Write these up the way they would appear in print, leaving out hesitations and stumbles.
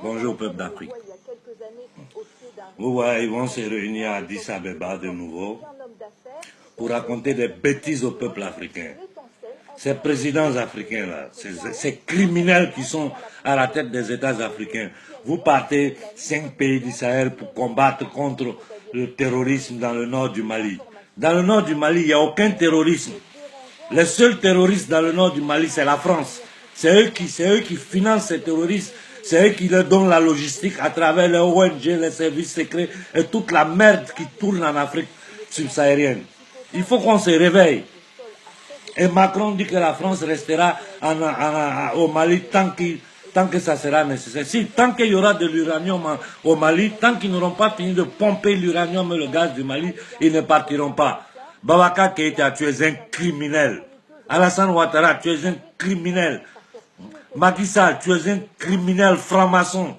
Bonjour peuple d'Afrique. Vous voyez, ils vont se réunir à Addis Abeba de nouveau pour raconter des bêtises au peuple africain. Ces présidents africains-là, ces criminels qui sont à la tête des États africains, vous partez 5 pays du Sahel pour combattre contre le terrorisme dans le nord du Mali. Dans le nord du Mali, il n'y a aucun terrorisme. Les seuls terroristes dans le nord du Mali, c'est la France. C'est eux qui financent ces terroristes. C'est eux qui leur donnent la logistique à travers les ONG, les services secrets et toute la merde qui tourne en Afrique subsaharienne. Il faut qu'on se réveille. Et Macron dit que la France restera au Mali tant que ça sera nécessaire. Tant qu'il y aura de l'uranium au Mali, tant qu'ils n'auront pas fini de pomper l'uranium et le gaz du Mali, ils ne partiront pas. Boubacar Keïta, tu es un criminel. Alassane Ouattara, tu es un criminel. Macky Sall, tu es un criminel franc-maçon.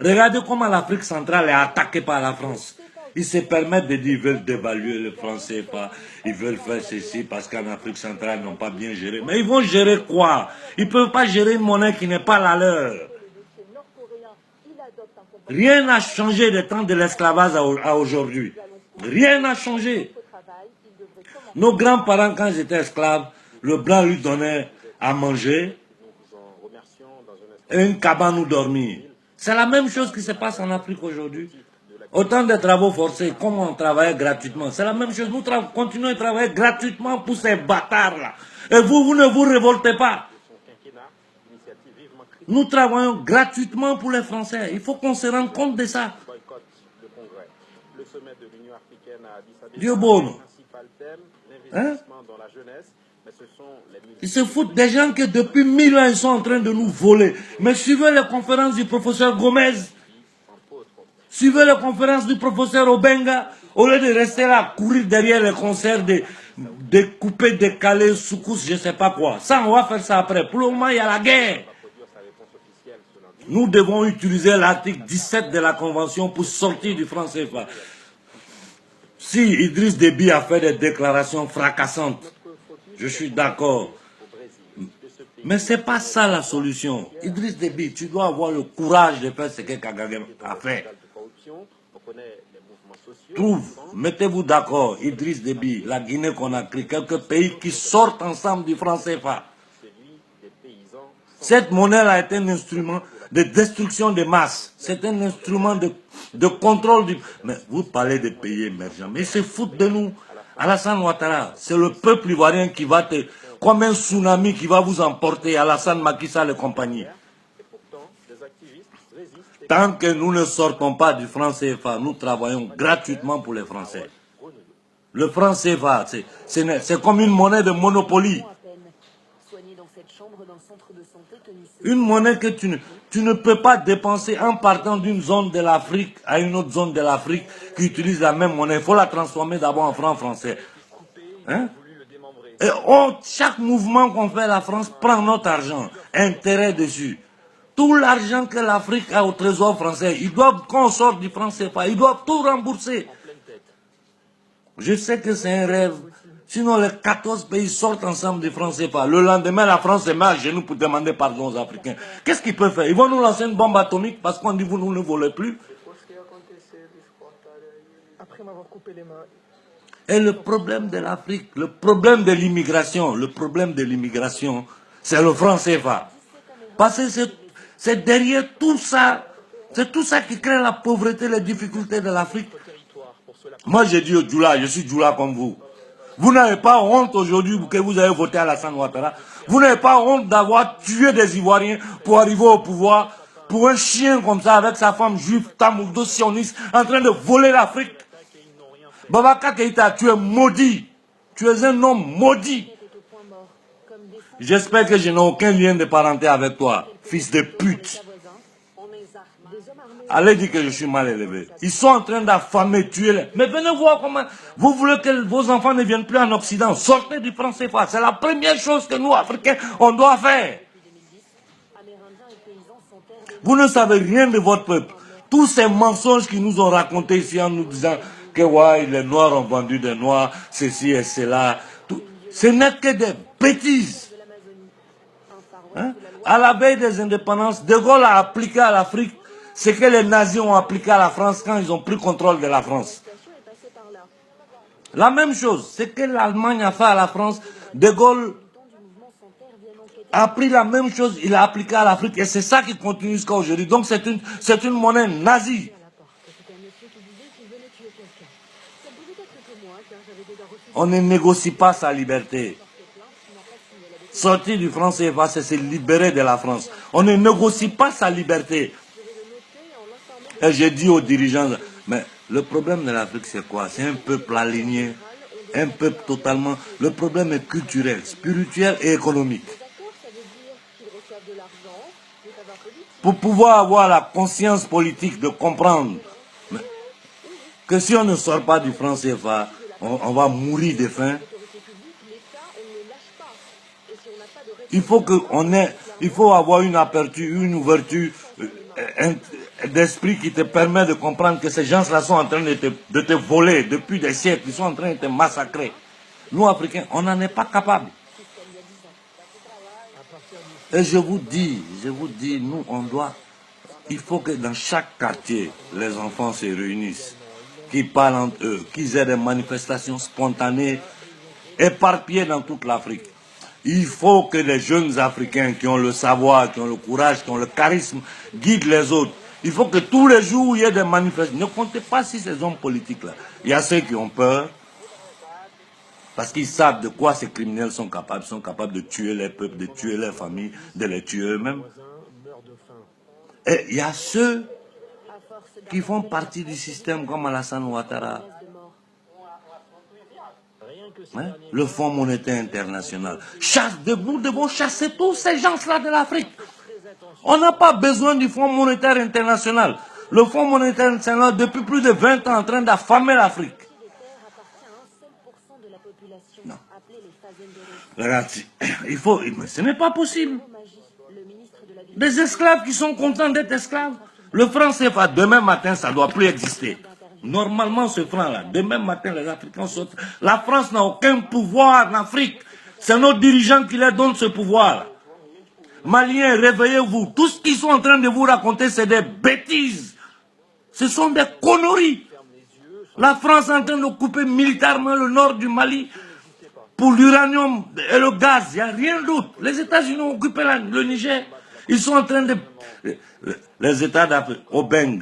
Regardez comment l'Afrique centrale est attaquée par la France. Ils se permettent de dire qu'ils veulent dévaluer le franc CFA, ils veulent faire ceci parce qu'en Afrique centrale, ils n'ont pas bien géré. Mais ils vont gérer quoi? Ils ne peuvent pas gérer une monnaie qui n'est pas la leur. Rien n'a changé des temps de l'esclavage à aujourd'hui. Rien n'a changé. Nos grands-parents, quand ils étaient esclaves, le blanc lui donnait à manger et une cabane où dormir. C'est la même chose qui se passe en Afrique aujourd'hui. Autant de travaux forcés, comme on travaillait gratuitement. C'est la même chose. Nous continuons à travailler gratuitement pour ces bâtards-là. Et vous ne vous révoltez pas. Nous travaillons gratuitement pour les Français. Il faut qu'on se rende compte de ça. Dieu bon. Hein? Ils se foutent des gens que depuis 1000 ans, ils sont en train de nous voler. Mais suivez les conférences du professeur Gomez. Suivez les conférences du professeur Obenga. Au lieu de rester là, à courir derrière les concerts de couper, décaler, soukous, je ne sais pas quoi. Ça, on va faire ça après. Pour le moment, il y a la guerre. Nous devons utiliser l'article 17 de la Convention pour sortir du franc CFA. Si Idriss Déby a fait des déclarations fracassantes, je suis d'accord. Mais ce n'est pas ça la solution. Idriss Déby, tu dois avoir le courage de faire ce que Kagame a fait. Mettez-vous d'accord, Idriss Déby, la Guinée-Conakry, quelques pays qui sortent ensemble du franc CFA. Cette monnaie a été un instrument de destruction des masses. C'est un instrument de contrôle du... Mais vous parlez des pays émergents, mais ils se foutent de nous. Alassane Ouattara, c'est le peuple ivoirien qui va te... Comme un tsunami qui va vous emporter, Alassane, Macky Sall et compagnie. Tant que nous ne sortons pas du franc CFA, nous travaillons gratuitement pour les Français. Le franc CFA, c'est comme une monnaie de Monopoly. Une monnaie que tu ne peux pas dépenser en partant d'une zone de l'Afrique à une autre zone de l'Afrique qui utilise la même monnaie. Il faut la transformer d'abord en franc français. Hein? Et chaque mouvement qu'on fait, la France prend notre argent, intérêt dessus. Tout l'argent que l'Afrique a au trésor français, ils doivent, quand on sort du franc CFA, ils doivent tout rembourser. Je sais que c'est un rêve. Sinon, les 14 pays sortent ensemble du franc CFA. Le lendemain, la France se met à genoux pour demander pardon aux Africains. Qu'est-ce qu'ils peuvent faire? Ils vont nous lancer une bombe atomique parce qu'on dit vous nous ne volez plus. Et le problème de l'Afrique, le problème de l'immigration, c'est le franc CFA. Parce que c'est derrière tout ça, c'est tout ça qui crée la pauvreté, les difficultés de l'Afrique. Moi, j'ai dit au Djoula, je suis Djoula comme vous. Vous n'avez pas honte aujourd'hui que vous avez voté à Alassane Ouattara. Vous n'avez pas honte d'avoir tué des Ivoiriens pour arriver au pouvoir, pour un chien comme ça, avec sa femme juive, tamourdo, sioniste, en train de voler l'Afrique. Boubacar Keïta, tu es maudit. Tu es un homme maudit. J'espère que je n'ai aucun lien de parenté avec toi, fils de pute. Allez dire que je suis mal élevé. Ils sont en train d'affamer, tuer les... Mais venez voir comment... Vous voulez que vos enfants ne viennent plus en Occident. Sortez du franc CFA. C'est la première chose que nous, Africains, on doit faire. Vous ne savez rien de votre peuple. Tous ces mensonges qu'ils nous ont racontés ici en nous disant que ouais, les Noirs ont vendu des Noirs, ceci et cela. Ce n'est que des bêtises. Hein? À la veille des indépendances, De Gaulle a appliqué à l'Afrique ce que les nazis ont appliqué à la France quand ils ont pris contrôle de la France. La même chose, ce que l'Allemagne a fait à la France, De Gaulle a pris la même chose, il a appliqué à l'Afrique et c'est ça qui continue jusqu'à aujourd'hui. Donc c'est une monnaie nazie. On ne négocie pas sa liberté. Sortir du franc CFA, c'est se libérer de la France. On ne négocie pas sa liberté. Et j'ai dit aux dirigeants, mais le problème de l'Afrique, c'est quoi? C'est un peuple aligné, un peuple totalement... Le problème est culturel, spirituel et économique. Pour pouvoir avoir la conscience politique de comprendre que si on ne sort pas du franc CFA, on va mourir de faim. Il faut avoir une aperture, une ouverture d'esprit qui te permet de comprendre que ces gens-là sont en train de te voler depuis des siècles, ils sont en train de te massacrer. Nous, Africains, on n'en est pas capables. Et je vous dis, nous, il faut que dans chaque quartier, les enfants se réunissent, qu'ils parlent entre eux, qu'ils aient des manifestations spontanées, éparpillées dans toute l'Afrique. Il faut que les jeunes Africains qui ont le savoir, qui ont le courage, qui ont le charisme, guident les autres. Il faut que tous les jours, il y ait des manifestations. Ne comptez pas sur ces hommes politiques-là. Il y a ceux qui ont peur, parce qu'ils savent de quoi ces criminels sont capables. Ils sont capables de tuer les peuples, de tuer les familles, de les tuer eux-mêmes. Et il y a ceux qui font partie du système comme Alassane Ouattara. Hein? Le Fonds monétaire international. Nous devons chasser tous ces gens-là de l'Afrique. On n'a pas besoin du Fonds monétaire international. Le Fonds monétaire international, depuis plus de 20 ans, en train d'affamer l'Afrique. Non. Regarde, ce n'est pas possible. Des esclaves qui sont contents d'être esclaves. Le franc CFA, demain matin, ça ne doit plus exister. Normalement, ce franc-là, demain matin, les Africains sortent. La France n'a aucun pouvoir en Afrique. C'est nos dirigeants qui leur donnent ce pouvoir. Maliens, réveillez-vous. Tout ce qu'ils sont en train de vous raconter, c'est des bêtises. Ce sont des conneries. La France est en train de couper militairement le nord du Mali pour l'uranium et le gaz. Il n'y a rien d'autre. Les États-Unis ont occupé le Niger. Ils sont en train de... Les États d'Afrique, Obeng,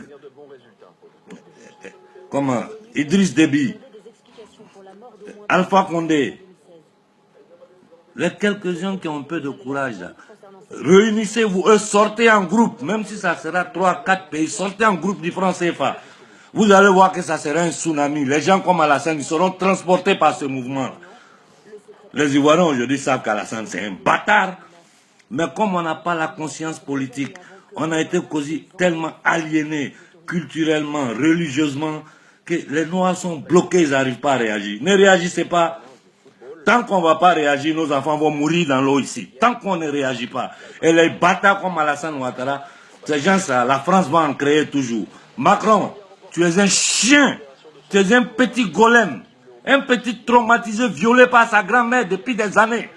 comment, Idriss Déby, Alpha Condé, les quelques-uns qui ont un peu de courage là, réunissez-vous, sortez en groupe, même si ça sera 3-4 pays, sortez en groupe du franc CFA. Vous allez voir que ça sera un tsunami. Les gens comme Alassane, ils seront transportés par ce mouvement. Les Ivoiriens aujourd'hui savent qu'Alassane c'est un bâtard. Mais comme on n'a pas la conscience politique, on a été tellement aliénés culturellement, religieusement, que les Noirs sont bloqués, ils n'arrivent pas à réagir. Ne réagissez pas. Tant qu'on ne va pas réagir, nos enfants vont mourir dans l'eau ici. Tant qu'on ne réagit pas. Et les bâtards comme Alassane Ouattara, ces gens-là, la France va en créer toujours. Macron, tu es un chien. Tu es un petit golem. Un petit traumatisé violé par sa grand-mère depuis des années.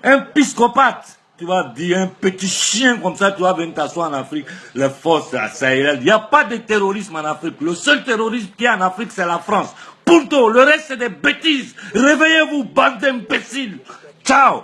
Un psychopathe. Tu vas dire un petit chien comme ça, tu vas venir t'asseoir en Afrique, les forces sahéliennes. Il n'y a pas de terrorisme en Afrique. Le seul terrorisme qu'il y a en Afrique, c'est la France. Punto. Le reste, c'est des bêtises. Réveillez-vous, bande d'imbéciles. Ciao.